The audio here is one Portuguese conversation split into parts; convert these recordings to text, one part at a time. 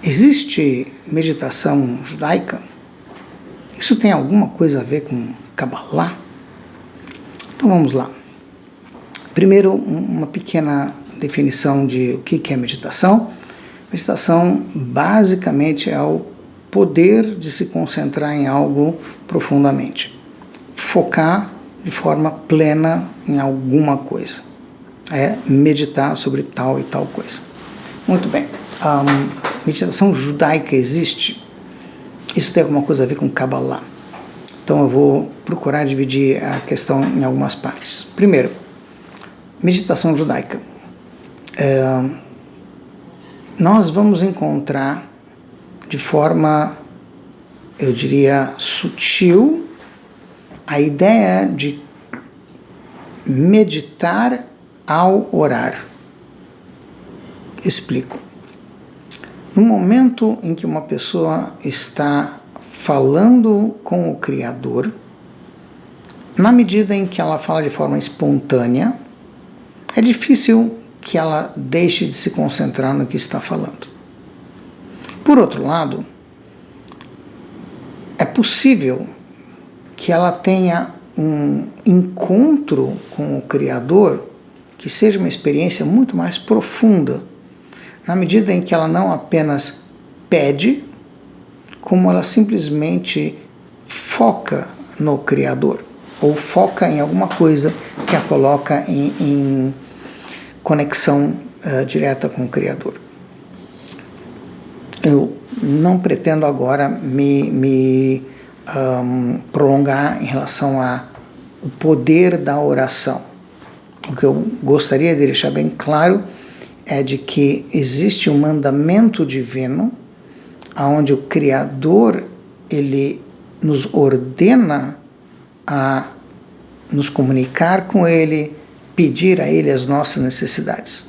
Existe meditação judaica? Isso tem alguma coisa a ver com Kabbalah? Então vamos lá. Primeiro, uma pequena definição de o que é meditação. Meditação basicamente é o poder de se concentrar em algo profundamente. Focar de forma plena em alguma coisa. É meditar sobre tal e tal coisa. Muito bem. Meditação judaica existe? Isso tem alguma coisa a ver com Kabbalah. Então eu vou procurar dividir a questão em algumas partes. Primeiro, meditação judaica. Nós vamos encontrar de forma, eu diria, sutil, a ideia de meditar ao orar. Explico. No momento em que uma pessoa está falando com o Criador, na medida em que ela fala de forma espontânea, é difícil que ela deixe de se concentrar no que está falando. Por outro lado, é possível que ela tenha um encontro com o Criador que seja uma experiência muito mais profunda, na medida em que ela não apenas pede, como ela simplesmente foca no Criador, ou foca em alguma coisa que a coloca em conexão direta com o Criador. Eu não pretendo agora me prolongar em relação ao poder da oração. O que eu gostaria de deixar bem claro é de que existe um mandamento divino onde o Criador ele nos ordena a nos comunicar com Ele, pedir a Ele as nossas necessidades.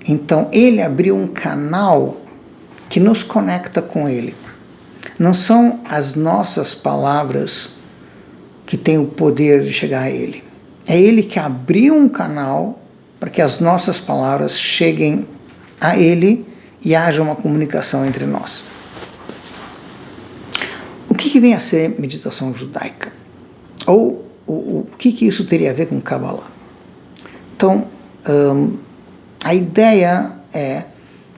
Então, Ele abriu um canal que nos conecta com Ele. Não são as nossas palavras que têm o poder de chegar a Ele. É Ele que abriu um canal para que as nossas palavras cheguem a Ele e haja uma comunicação entre nós. O que vem a ser meditação judaica? Ou o que isso teria a ver com Kabbalah? Então, a ideia é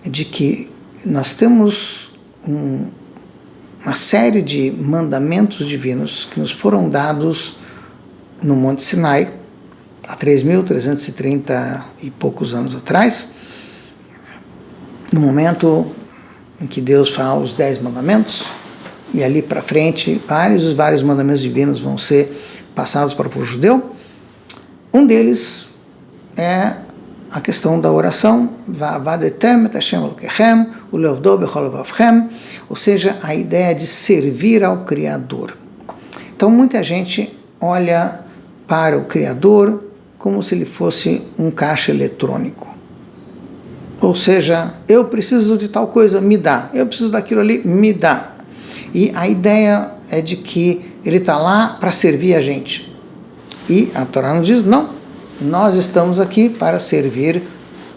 de que nós temos uma série de mandamentos divinos que nos foram dados no Monte Sinai, há 3.330 e poucos anos atrás, no momento em que Deus fala os 10 mandamentos, e ali para frente, vários mandamentos divinos vão ser passados para o povo judeu. Um deles é a questão da oração, ou seja, a ideia de servir ao Criador. Então muita gente olha para o Criador como se ele fosse um caixa eletrônico. Ou seja, eu preciso de tal coisa, me dá. Eu preciso daquilo ali, me dá. E a ideia é de que ele está lá para servir a gente. E a Torá nos diz, não, nós estamos aqui para servir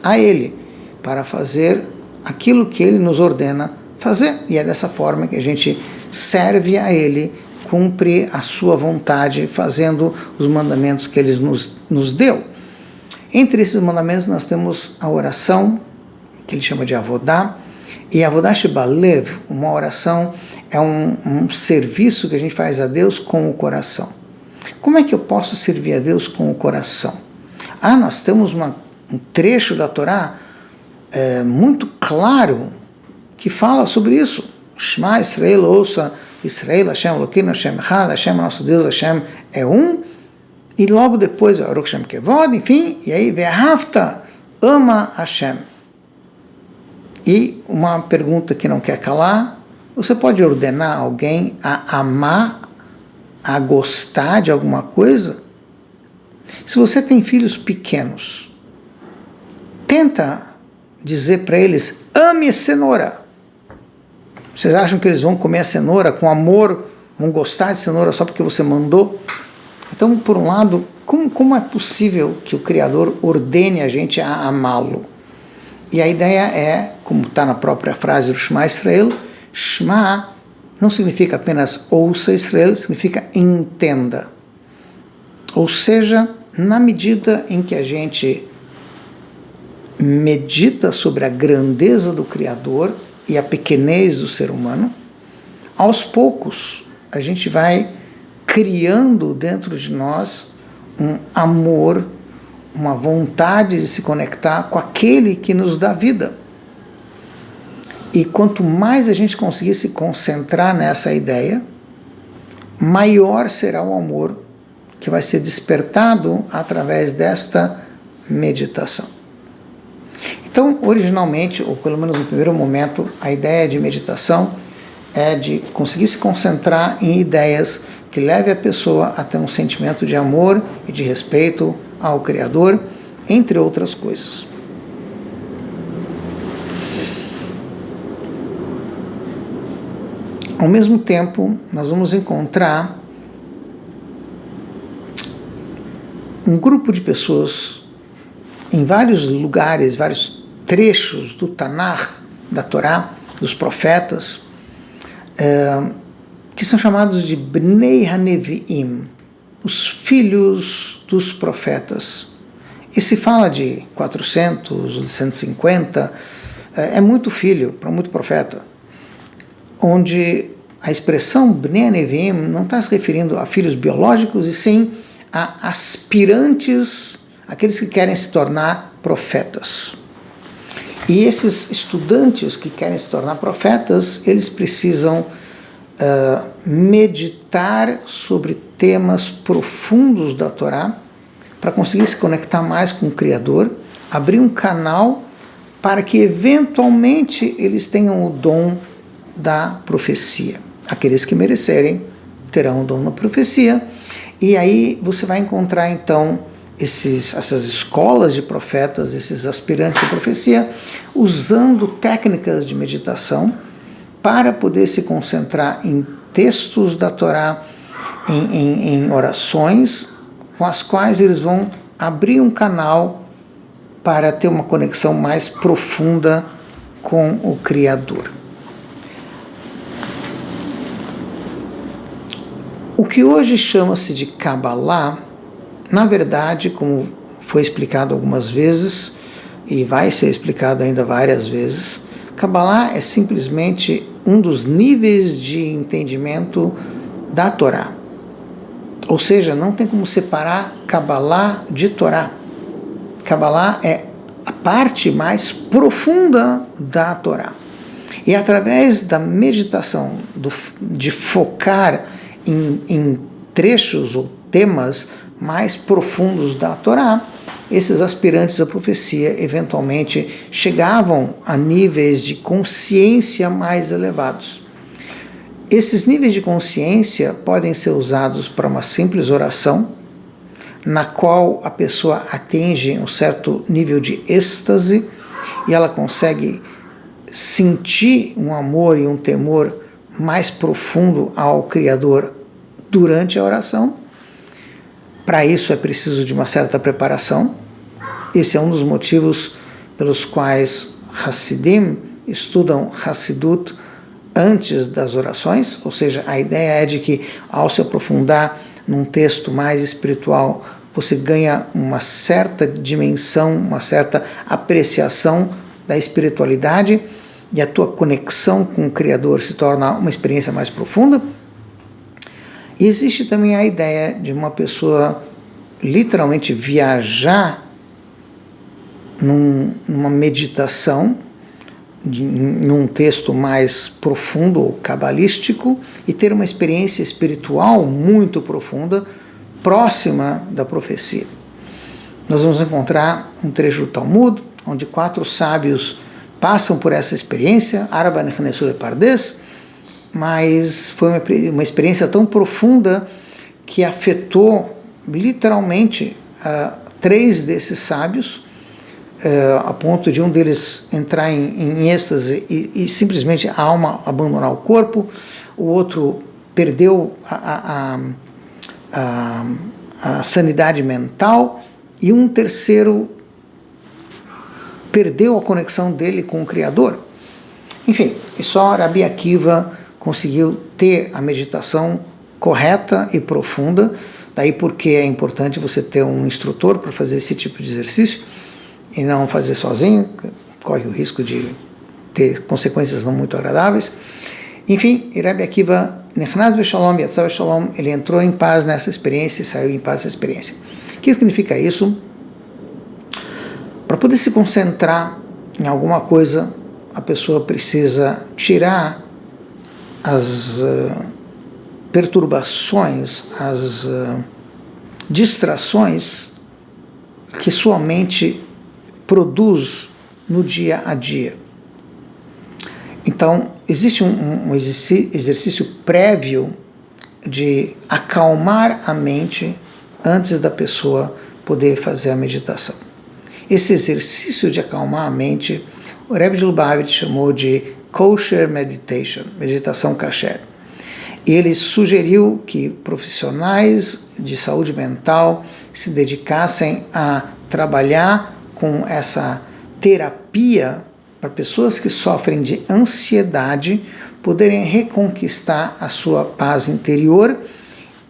a Ele, para fazer aquilo que Ele nos ordena fazer. E é dessa forma que a gente serve a Ele, cumpre a sua vontade, fazendo os mandamentos que Ele nos deu. Entre esses mandamentos nós temos a oração, que ele chama de Avodá, e Avodá Shebalev, uma oração, é um serviço que a gente faz a Deus com o coração. Como é que eu posso servir a Deus com o coração? Nós temos um trecho da Torá muito claro que fala sobre isso. Shema Israel, ouça Israel, Hashem Elokeinu, Hashem Echad, Hashem nosso Deus, Hashem é um. E logo depois, Baruch Shem Kevod, enfim, e aí, Ve'ahavta, ama Hashem. E uma pergunta que não quer calar, você pode ordenar alguém a amar, a gostar de alguma coisa? Se você tem filhos pequenos, tenta dizer para eles, ame a cenoura. Vocês acham que eles vão comer a cenoura com amor, vão gostar de cenoura só porque você mandou? Então, por um lado, como é possível que o Criador ordene a gente a amá-lo? E a ideia é, como está na própria frase do Shema Israel, Shema não significa apenas ouça Israel, significa entenda. Ou seja, na medida em que a gente medita sobre a grandeza do Criador e a pequenez do ser humano, aos poucos a gente vai criando dentro de nós um amor, uma vontade de se conectar com aquele que nos dá vida. E quanto mais a gente conseguir se concentrar nessa ideia, maior será o amor que vai ser despertado através desta meditação. Então, originalmente, ou pelo menos no primeiro momento, a ideia de meditação é de conseguir se concentrar em ideias que levem a pessoa a ter um sentimento de amor e de respeito ao Criador, entre outras coisas. Ao mesmo tempo, nós vamos encontrar um grupo de pessoas em vários lugares, vários trechos do Tanakh, da Torá, dos profetas, que são chamados de Bnei HaNevi'im, os filhos dos profetas. E se fala de 400, de 150, é muito filho para muito profeta, onde a expressão Bnei HaNevi'im não está se referindo a filhos biológicos, e sim a aspirantes, aqueles que querem se tornar profetas. E esses estudantes que querem se tornar profetas, eles precisam meditar sobre temas profundos da Torá para conseguir se conectar mais com o Criador, abrir um canal para que eventualmente eles tenham o dom da profecia. Aqueles que merecerem terão o dom da profecia, e aí você vai encontrar então essas escolas de profetas, esses aspirantes de profecia, usando técnicas de meditação para poder se concentrar em textos da Torá, em orações, com as quais eles vão abrir um canal para ter uma conexão mais profunda com o Criador. O que hoje chama-se de Kabbalah, na verdade, como foi explicado algumas vezes, e vai ser explicado ainda várias vezes, Kabbalah é simplesmente um dos níveis de entendimento da Torá. Ou seja, não tem como separar Kabbalah de Torá. Kabbalah é a parte mais profunda da Torá. E através da meditação, de focar em trechos ou temas mais profundos da Torá, esses aspirantes à profecia eventualmente chegavam a níveis de consciência mais elevados. Esses níveis de consciência podem ser usados para uma simples oração, na qual a pessoa atinge um certo nível de êxtase e ela consegue sentir um amor e um temor mais profundo ao Criador durante a oração. Para isso é preciso de uma certa preparação. Esse é um dos motivos pelos quais Hassidim estudam Hassidut antes das orações, ou seja, a ideia é de que ao se aprofundar num texto mais espiritual, você ganha uma certa dimensão, uma certa apreciação da espiritualidade e a tua conexão com o Criador se torna uma experiência mais profunda. E existe também a ideia de uma pessoa literalmente viajar numa meditação, num texto mais profundo ou cabalístico, e ter uma experiência espiritual muito profunda, próxima da profecia. Nós vamos encontrar um trecho do Talmud, onde 4 sábios passam por essa experiência, Arba Nechnesu Lepardes, mas foi uma experiência tão profunda que afetou literalmente 3 desses sábios, a ponto de um deles entrar em êxtase e simplesmente a alma abandonar o corpo, o outro perdeu a sanidade mental, e um terceiro perdeu a conexão dele com o Criador. Enfim, e só Rabi Akiva conseguiu ter a meditação correta e profunda, daí porque é importante você ter um instrutor para fazer esse tipo de exercício e não fazer sozinho, corre o risco de ter consequências não muito agradáveis. Enfim, Rabi Akiva, Nechnas Beshalom, Yatzav Beshalom, ele entrou em paz nessa experiência e saiu em paz dessa experiência. O que significa isso? Para poder se concentrar em alguma coisa, a pessoa precisa tirar as perturbações, as distrações que sua mente produz no dia a dia. Então, existe um exercício prévio de acalmar a mente antes da pessoa poder fazer a meditação. Esse exercício de acalmar a mente, o Rebbe de Lubavitch chamou de kosher meditation, meditação kasher. E ele sugeriu que profissionais de saúde mental se dedicassem a trabalhar com essa terapia para pessoas que sofrem de ansiedade poderem reconquistar a sua paz interior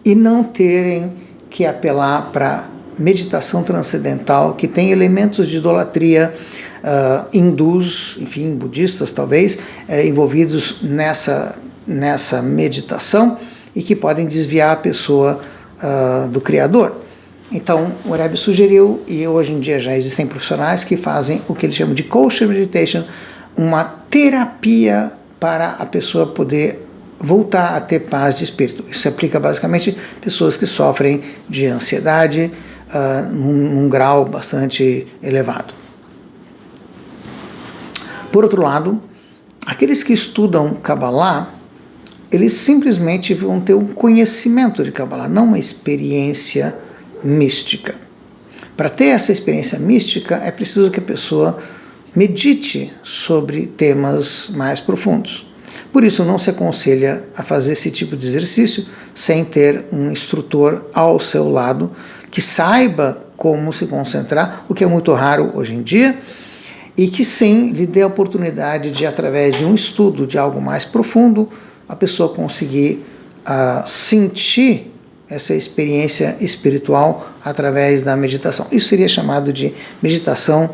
e não terem que apelar para meditação transcendental, que tem elementos de idolatria, hindus, enfim, budistas talvez, envolvidos nessa meditação e que podem desviar a pessoa do Criador. Então, o Rebbe sugeriu, e hoje em dia já existem profissionais que fazem o que ele chama de kosher meditation, uma terapia para a pessoa poder voltar a ter paz de espírito. Isso se aplica basicamente a pessoas que sofrem de ansiedade num grau bastante elevado. Por outro lado, aqueles que estudam Kabbalah, eles simplesmente vão ter um conhecimento de Kabbalah, não uma experiência mística. Para ter essa experiência mística, é preciso que a pessoa medite sobre temas mais profundos. Por isso, não se aconselha a fazer esse tipo de exercício sem ter um instrutor ao seu lado que saiba como se concentrar, o que é muito raro hoje em dia, e que sim lhe dê a oportunidade de, através de um estudo de algo mais profundo, a pessoa conseguir sentir essa experiência espiritual através da meditação. Isso seria chamado de meditação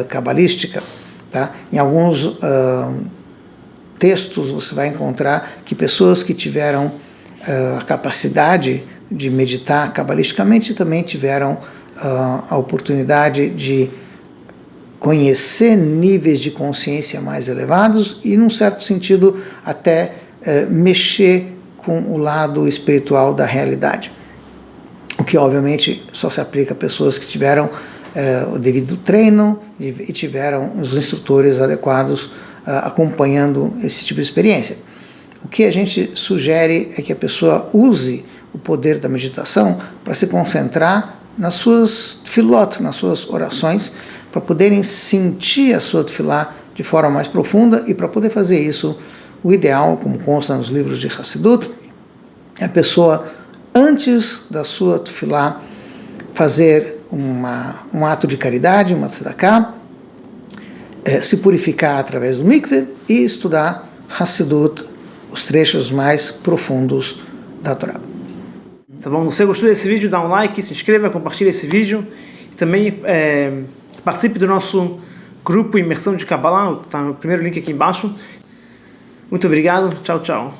cabalística. Tá? Em alguns textos você vai encontrar que pessoas que tiveram a capacidade de meditar cabalisticamente também tiveram a oportunidade de conhecer níveis de consciência mais elevados e, num certo sentido, até mexer com o lado espiritual da realidade. O que, obviamente, só se aplica a pessoas que tiveram o devido treino e tiveram os instrutores adequados acompanhando esse tipo de experiência. O que a gente sugere é que a pessoa use o poder da meditação para se concentrar nas suas tefilot, nas suas orações, para poderem sentir a sua tefilá de forma mais profunda, e para poder fazer isso, o ideal, como consta nos livros de Hassidut, é a pessoa, antes da sua tefilá, fazer um ato de caridade, uma tzedakah, se purificar através do mikveh e estudar Hassidut, os trechos mais profundos da Torá. Tá bom? Se você gostou desse vídeo, dá um like, se inscreva, compartilhe esse vídeo e também participe do nosso grupo Imersão de Kabbalah, está no primeiro link aqui embaixo. Muito obrigado, tchau, tchau.